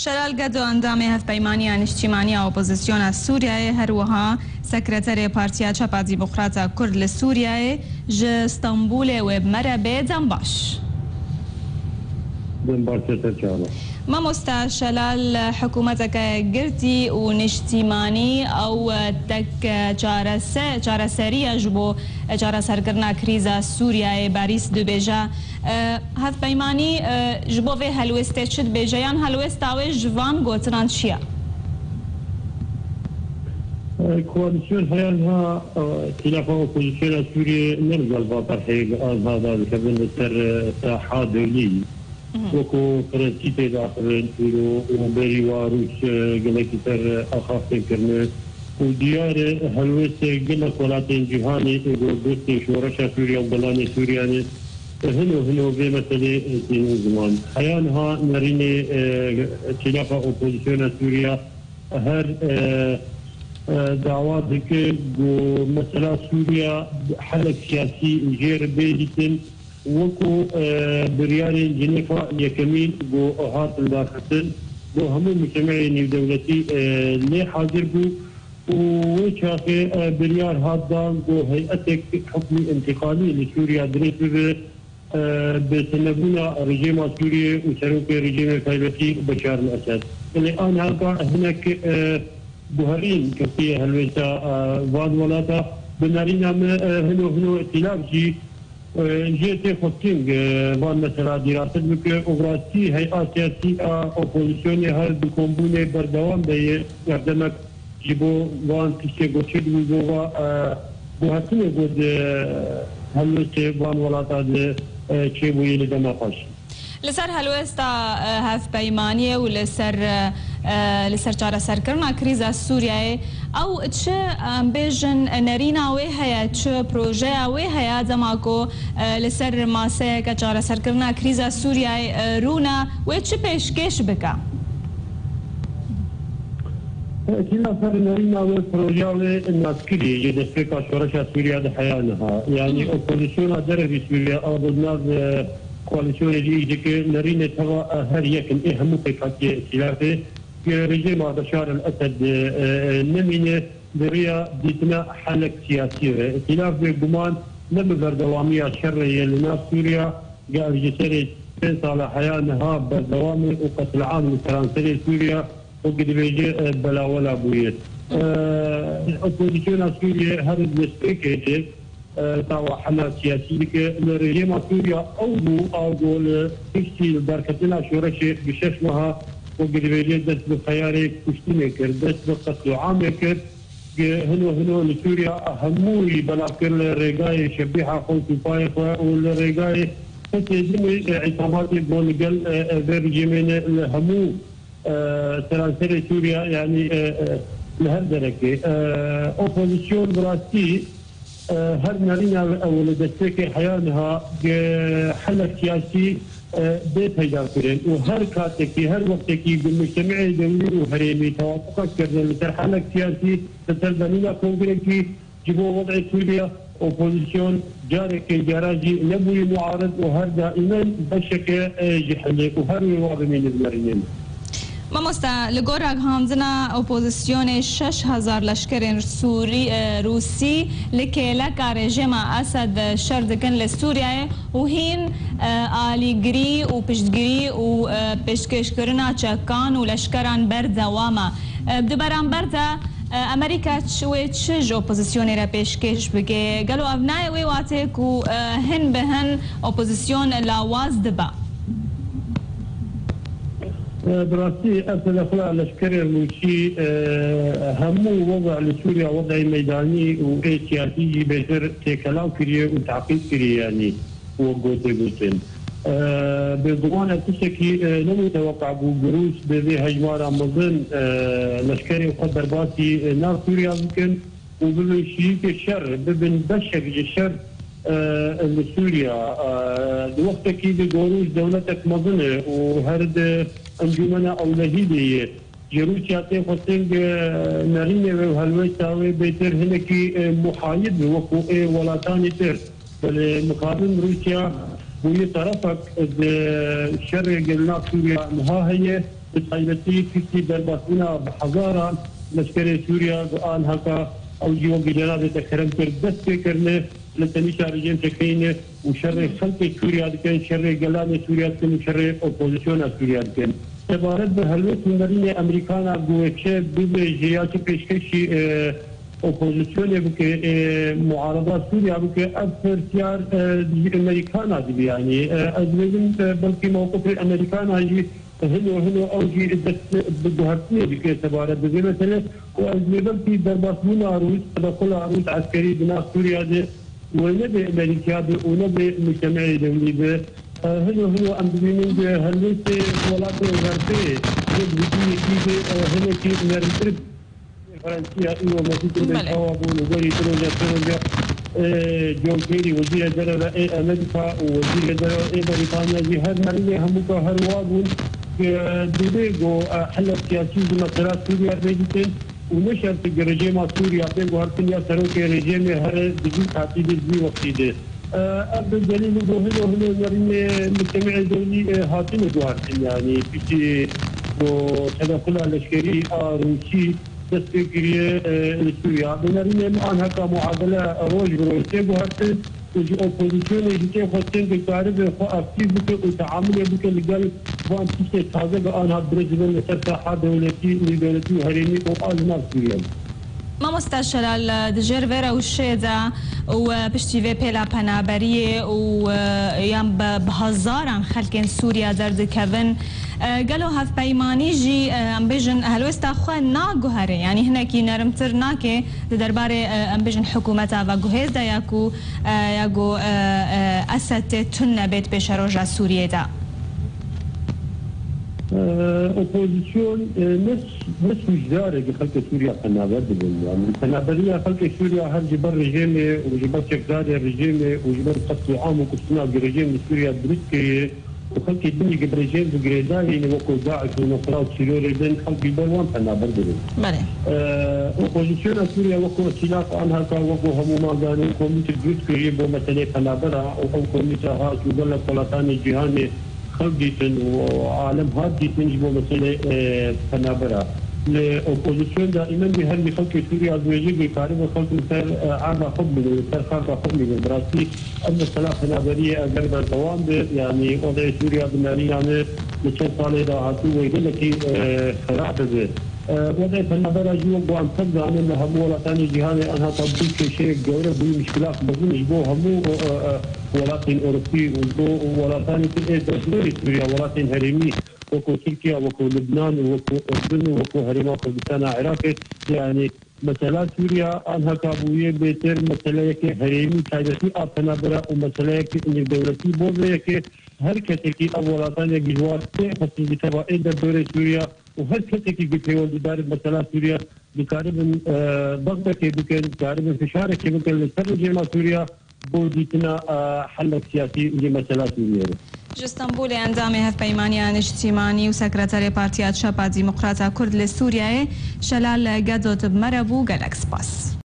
شلال قدو اندام هفپیمانی اجتماعی اپوزیسیون سوریه هروها سکرتر پارتیا چپا دیموکراتا کرد لسوریه ج استانبول و مربع دنباش ما مستشلال حكومتك قرتي ونجتماني او تك جارسرية جبو جارسرقرنا كريزا سوريا باريس دو بيجا هف بيماني جبو في هلوستي تشد بيجيان هلوستاوي جوان قوتران شيا كواليسيون هيالها خلاف اوبوزيسيون سوريا نرجع بطرحيق هذا كبن ساحة دولية وكو فرنسي داخل وبري واروش قلت تر اخاف كرنا وديار هلوس قلت ولاتين جهاني دوستي شورشا سوريا وبلاني سورياني هنو في مسألة سنين زمان حيانها نريني خلاف اوبوزيسيون سوريا هر دعواتك مسألة سوريا حلق سياسي غير بيجتن وكو بريان جنيفا يكمين بو هات الداخل بو همو مجتمعي دولتي لي حاضر بو وشافي بريار هات دان بو هيئتك حكمي انتقالي لسوريا دريس بسنبونا رجيم سوريا وسروك رجيم فايبتي بشار الاسد الان هذا هناك بوهرين كفيه هلويتا واد ولاتا بنارينا هنو ائتلاف جي جيتي خوتينغ وان مثلا دراسة بك اوغراتي هيئات سياسية اوبوزيسيوني هر بكمبوني بردوام دي يردمك جيبو وان تشي گوشد وزوغا بوهتني بود هلوستي وان ولاتا دي چي بوية لدما خاش لسر هلوستا هف بيمانية ولسر لسر جارة سركرنا كريزا سوريا او تش بيجن نرينا وهي تش بروجيا وهي زماكو لسر ماسه كجارة سركرنا كريزا سوريا رونا وتش بيشكيش بكا كنا سر نرينا وبروجيا الناسكري يدفق شورشا سوريا دحيانها يعني اوبوزيسيون دربي سوريا او بالناس كواليسيون اللي نرينا ترى هر يكن اهم فكرة خلافه رجيم بشار الاسد نمينه بريا ديتنا حلق سياسي خلاف بجمان لم بردوامية شرعية لناس سوريا قال جسري صالح حيانها بردوامي وقتل عام الفرنسي سوريا وقد بيجي بلا ولا بويت الاوبوزيسيون سوريا هرد مستيكيتي تاوى حل سياسي الرجيم سوريا أول تشتي بركتنا شورشي بششمها وقد بيجي دست بخياري كشتيني كر دست بقتل عامي كر هنو لسوريا هموي بلاكر الرقاية شبيحة خوتي فايقة والرقاية فتجمي عصاباتي بونقل برجيمين همو ترانسيري سوريا يعني لهالدرجة اوبوزيسيون براسي هر نارينا او لدستك حيانها حل سياسي بيتها كرين وهر كاتكي هر وقتكي بالمجتمع الدولي وهريمي توافقك كرنا مثل حل سياسي تتلبنينا كونغريكي جيبوا وضع سوريا اوبوزيسيون جارك جاراجي نبوي معارض وهر دائما بشك جحلك وهر وضع من المريين مامۆستا لە گۆڕاک هاندنا ئۆپۆزیسیۆنێ 6,000 لەشکرên رووسی لە کێلەکە رێژێما ئەسەد شەر دەکەن لە سووریایە و هین ئالیگری و پشتگیری و پێشکەشکردنا چەکان و لەشکەران بەردەوامە بەرامبەردا ئەمریکا وێ چ ئۆپۆزیسیۆنێرە پێشکەش بکێ گەلو ئەڤ نایە وێ واتێک و هەن بە هەن ئۆپۆزیسیۆن لاواز دەبە براسي أرسل أخلاء لشكر الموشي همو وضع لسوريا وضع ميداني وسياسي بيتر تيكلاو كريه وتعقيد كريه يعني وقوتي قوتين بضمان تشكي لم يتوقع بجروس بذي هجمار مظن لشكري وقدر باسي نار سوريا ممكن وبالشيك الشر ببن بشك الشر لسوريا وقتك بجروس دولتك مظنه وهرد انجمنا اولهيدي جروسيا تفصيل نارينه وهلويتا بيتر هنكي محايد وقو ولا ثاني تر بل مقابل روسيا وهي طرفك الشر قلنا سوريا ها هي بتايبتي في درباتنا بحضارة لشكر سوريا وآن هكا أو جيو بجناب تكرم كردست كرنا لتنشا رجيم تكين وشر خلق سوريا كان شر جلال سوريا كان وشر أوبوزيشن سوريا كان عبارت به هلوت مرین امریکانا گوشه بوده جیاتی پیشکشی اپوزیسیونی بو که معارضه سوریا بو که اکثر امریکانا دی یعنی از بگم بلکه موقف امریکانا جی هلو اوجی بدهتنی بو که عبارت به مثلا و از بگم که در باسمون عروض تدخل عروض عسکری بنا سوریا دی ونبي امريكا ونبي مجتمع دولي به هلو ام ببینیم که هلوت ولات غربی یکی که هلوتی مرتب فرانسیا ایو مسیح بالهوا بولوگری تروجا جون كيري وزير الدولة امريكا ووزير الدولة بريطانيا جي هر مريض همو هر واقون ديبيغو حل سياسي بمسارات سوريا بيجتين ونشر في رجيم سوريا بيجو هر كنيا سروك رجيم هر دي تعطي دي وقتي ده بالدليل هلو مرين المجتمع الدولي هاتين دوارتين يعني في تدخل العسكري روسي دستگیری سوریا بنارین آنها کا معادله روز بروسته بهرت وجي اپوزیسیون ایجی خودتن بکاره به خو اکتیو بکه و تعامل بکه لگل وان تیشه تازه به آنها برزیل نسر ساحه دولتی و هرمی و آزمار سوریا ما مستشلال دجير فيرا والشيدا وبشتي بيلا بنابريه ويام بهزاران خلق سوريا درد كفن قالوا هف بيماني جي امبيجن هلوستا خو ناغوهري يعني هنا كي نرمتر ناكي درباري امبيجن حكومتا وغوهز دا ياكو اسات تن بيت بشروجا سوريا دا اپوزيسيون نس وجدارة خلق سوريا قنابات يعني قنابلية خلق سوريا هل جبر رجيمي وجبر شكداري رجيمي وجبر قتل عام وكسنا برجيم سوريا بريسكي وخلق الدنيا قبل رجيم بقريداني يعني وكو داعش ونصرات سوريا بين خلق البلوان قنابات بله اپوزيسيون سوريا وكو سلاح عنها كا وكو هموما قانون كوميتي بريسكي بمثلة قنابرة او كوميتي هاش وقال طلطان الجهاني خلقيتن وعالم هاديتن جبو مسألة تنابرة الأوبوزيسيون دائما بهذه خلق سوريا زوجي بقارب خلق مثل عامة قبل مثل خارطة قبل براسي أن الصلاة تنابرية أقرب الدوام يعني وضع سوريا بناري يعني لشان صالح راحتو ويقول لك خراب به وضع تنابرة جوا بوان تبدا عن أن همو ولاتاني جهاني أنها تطبيق شيء جورة بي مشكلات بزن جبو همو ولاتين أوروبي ولاتاني تدري سوريا ولاتين هرمي وكو تركيا وكو لبنان وكو أردن وكو هرما كردستان عراق يعني مسألة سوريا أنها كابوية بيتر مسألة كي هرمي كايدتي أبتنابرة ومسألة كي إن دولتي بوضع كي هر كتكي أولاتاني جهوات خصوصي بتبع إيدا دورة سوريا وهر كتكي بتيول دار مسألة سوريا بقارب ضغطة كي بكن بقارب فشارة كي بكن لسر جيما سوريا بوديتنا حل سياسي لمسألة سوريا جستنبول اندام هف پیمانیان اجتماعی و سکرتری پارتیات شپا دیموکراتا کرد لسوریه شلال گدوت مربو گلکس پاس